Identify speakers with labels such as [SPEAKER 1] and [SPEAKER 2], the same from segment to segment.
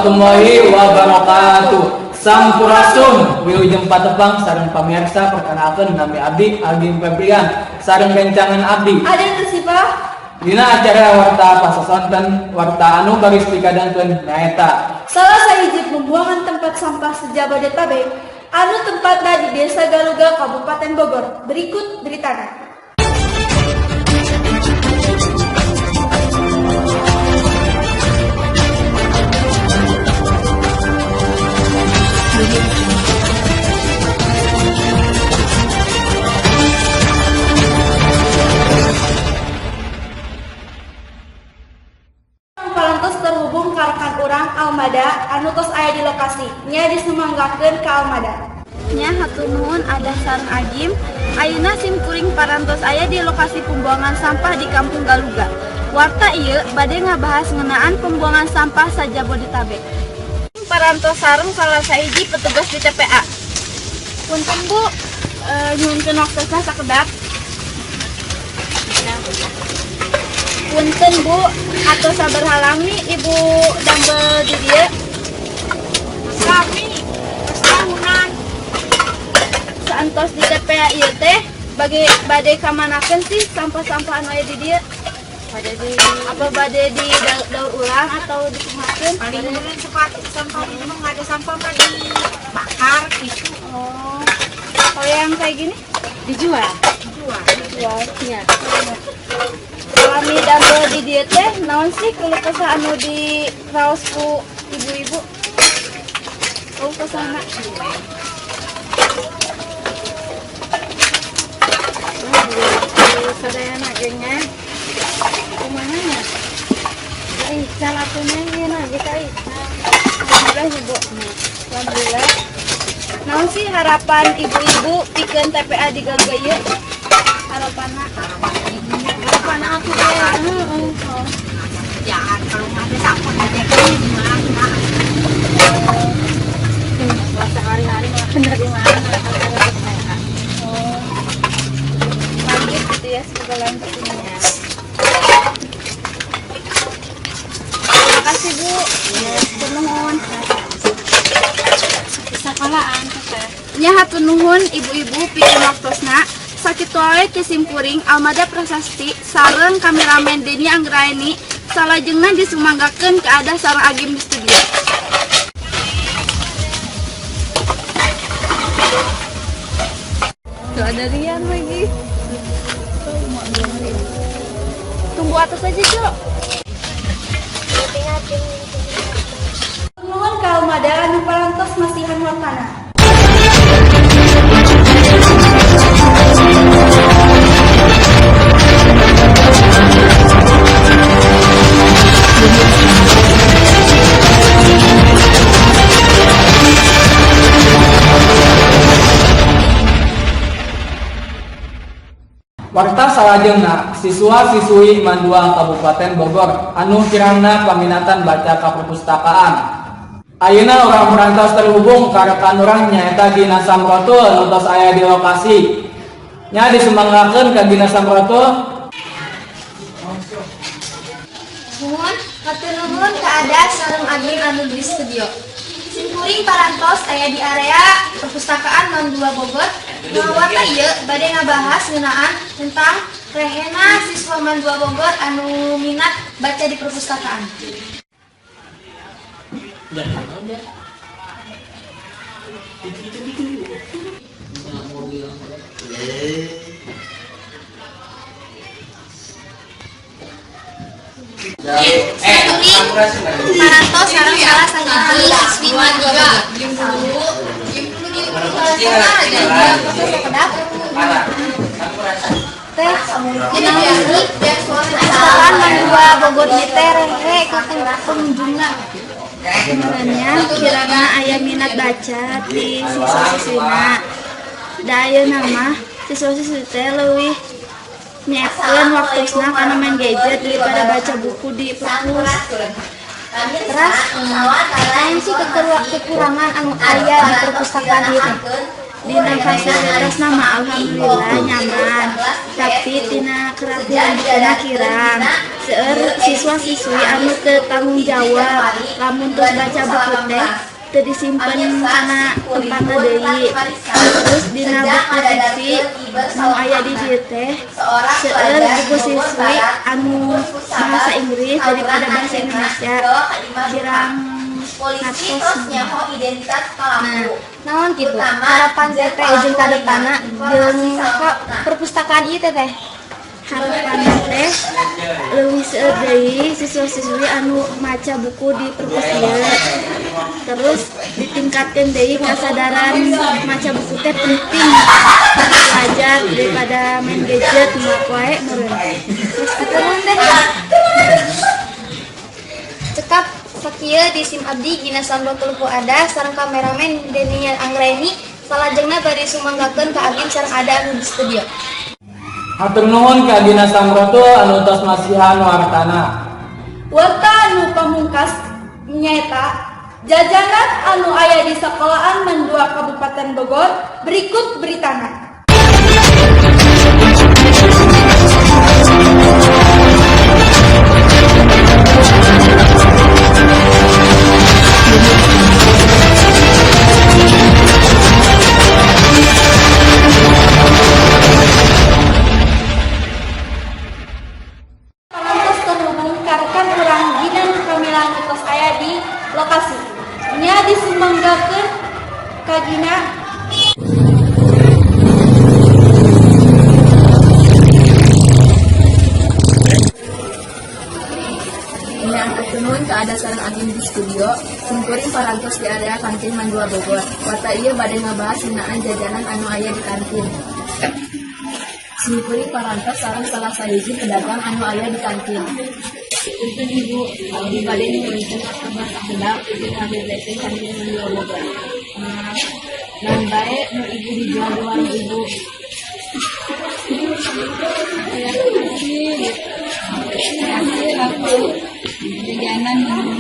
[SPEAKER 1] warahmatullahi wabarakatuh. Sampurasun wilujeng patepang sareng pamirsa perkenalkeun nami abdi Agim Febrian sareng kencangan abdi.
[SPEAKER 2] Ada Sifah.
[SPEAKER 1] Dina acara warta pasosonten warta anu baris pikadankeun nyaeta
[SPEAKER 2] Salah sahiji pembuangan tempat sampah se-Jabodetabek anu tempatna di Desa Galuga, Kabupaten Bogor. Berikut beritana. Parantos terhubung ka rekan urang Almada anu tos aya di lokasi nya disumanggakeun ka Almada.
[SPEAKER 3] Nya hatur nuhun ada sareng Agim. Ayeuna simkuring parantos aya di lokasi pembuangan sampah di Kampung Galuga. Warta ieu bade ngabahas ngeunaan pembuangan sampah sa-Jabodetabek. Parantos sareng salah sahiji petugas di TPA. Punten Bu, nyuhunkeun waktuna sakedap. Punten Bu, atau sabar halami Ibu dambel di dieu. Kami tahunan saantos di TPA ieu teh bade kamanakeun sih sampah-sampah anu aya di dieu? Bade di daur ulang atau dikumpulkeun?
[SPEAKER 4] Paling meureun sepatu sampah di mah enggak ada sampah mah dibakar gitu.
[SPEAKER 3] Oh. Kalau yang kayak gini
[SPEAKER 4] Dijual.
[SPEAKER 3] iya. Kami dambel di dieu teh naon sih keluh kesah anu di raos ku ibu-ibu? Oh, kesana.
[SPEAKER 4] Sadayana gengnya. Kumaha nya? Ai calakeunnya ieu na ge kai.
[SPEAKER 3] Alhamdulillah ya Bu. Alhamdulillah. Naon sih harapan ibu-ibu pikeun TPA di Galuga ieu? Harapanna aku teh
[SPEAKER 4] Ya kalau nggak ada sampah aja kan gimana? Sehari-hari mah gimana?
[SPEAKER 3] lanjut gitu ya, semoga lanjut ini ya. Terima kasih Bu. Hatur nuhun.
[SPEAKER 4] Sakalaan teh.
[SPEAKER 3] Nya hatur nuhun ibu-ibu pikeun waktosna. Sakitu wae kisimkuring Almada Prasasti sareng kameramen Deni Anggraeni salajengna disumanggakeun ke ada sareng Agim di studio. Tuh ada Rian lagi. Tunggu atas aja, Cok.
[SPEAKER 2] Nuhun ka Almada anu parantos masihan wartana.
[SPEAKER 1] warta salajengna siswa-siswi Manduang Kabupaten Bogor anu kirangna paminatan baca ka perpustakaan. Ayeuna urang parantos terhubung ka rekan urang nyaeta Gina Samrotul anu tos aya di lokasi nya disumanggakeun ka Gina Samrotul.
[SPEAKER 5] Nuhun, hatur nuhun keadaan sareng Agim anu di studio. Simkuring parantos aya di area perpustakaan Non 2 Bogor. Warta ieu bade ngabahas ngeunaan tentang rehena siswa Man 2 Bogor anu minat baca di perpustakaan. Parantos sareng salah sahiji siswi Man 2 Bogor.
[SPEAKER 3] Teh, perpustakaan Man 2 Bogor ieu teh rehe ka pengunjungna. Sebenarnya kirana aya minat baca di siswa-siswina. Da ayeuna mah siswa-siswi teh leuwih nyekeun waktuna kana main gadget daripada baca buku di perpus. Terus lain sih kekurangan anu aya di perpustakaan ieu teh. Dina fasilitas nama alhamdulillah nyaman, tapi tina keratian dina kirang. Seueur siswa-siswi anu teu tanggung jawab, lamun tos baca buku teh teu disimpen kana tempatna deui. Terus dina buku diksi nu aya di dieu teh seueur buku siswi anu bahasa Inggris daripada bahasa Indonesia kirang
[SPEAKER 5] polisi nyaho identitas pelaku.
[SPEAKER 3] naon gitu harapan teh ujung ka depanna jeung perpustakaan ieu teh harapan teh leuwih seueur deui siswa-siswi anu maca buku di perpus ieu. Terus ditingkatkeun deui kasadaran maca buku teh penting belajar daripada main gadget mah wae meureun. Terus aturan teh
[SPEAKER 5] Cekap sakieu di SIM abdi Gina Samrotul Fuada sareng kameramen Denian Anggreni salajengna bari sumanggakeun ka Agin sareng Ada anu di studio.
[SPEAKER 1] Hatur nuhun ka Dina Samrotul anu tos masihan wartana.
[SPEAKER 2] Warta anu pamungkas nyaeta jajanan anu aya di sekolahan Mandua Kabupaten Bogor berikut beritana. Parantos terhubung karkan urang Gina Kamila anu tos aya di lokasi. Nya disumbanggakeun ka Gina.
[SPEAKER 3] Ini nuhun ka Ada sareng Agim di studio, simkuring parantos di area kantin Mandua Bogor. Wata ieu bade ngabahas ngeunaan jajanan anu aya di kantin. Simkuring parantos sareng salah sahiji pedagang anu aya di kantin. Punten Ibu, abdi bade nyuruhkeun kabar sakedap jeung ngabebeten kantin Mandua Bogor. Dan bae nu Ibu dijual di warung Ibu. Jajanan minuman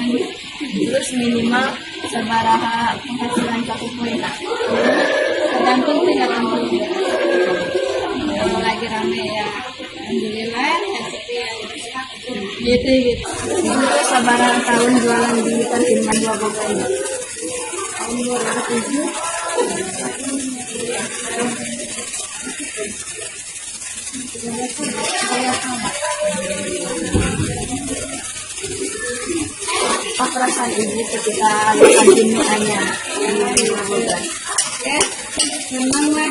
[SPEAKER 3] terus minimal sabaraha penghasilan kakumpulna tergantung kalau lagi rame ya alhamdulillah gitu terus sabaraha tahun jualan di kantin Mandua Bogor tahun 2007 perasaan ibu ketika kantin hanya di Bogor. Senang lah.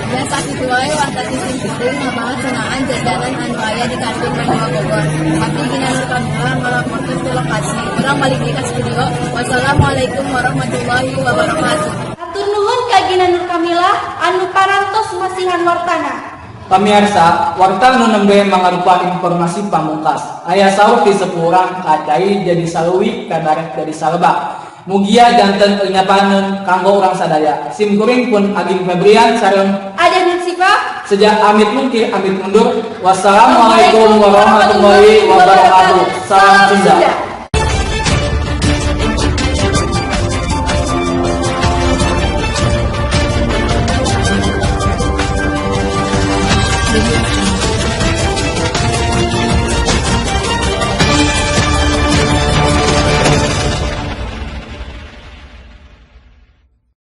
[SPEAKER 3] Biasa itu wae warta titik-titik ngabahas cenaan jajanan anu aya di kantin Mandua Bogor. Tapi Gina Nur Kamila melaporkan ke lokasi. Urang balik di studio. Wassalamualaikum warahmatullahi wabarakatuh.
[SPEAKER 2] Hatur nuhun ka Gina Nur Kamila anu parantos masihan wartana.
[SPEAKER 1] Pamirsa, warta nu nembe mangarupa informasi pamungkas. Aya saur ti sepurang kacai jadi saluwi kabarek dari salebak. Mugia janten nyapaneun kanggo urang sadaya. Simkuring pun Agim Febrian sareng
[SPEAKER 2] Ada Nursifa.
[SPEAKER 1] sejak amit mungkin amit mundur. Wassalamualaikum warahmatullahi wabarakatuh. Salam Sunda.
[SPEAKER 3] Jadi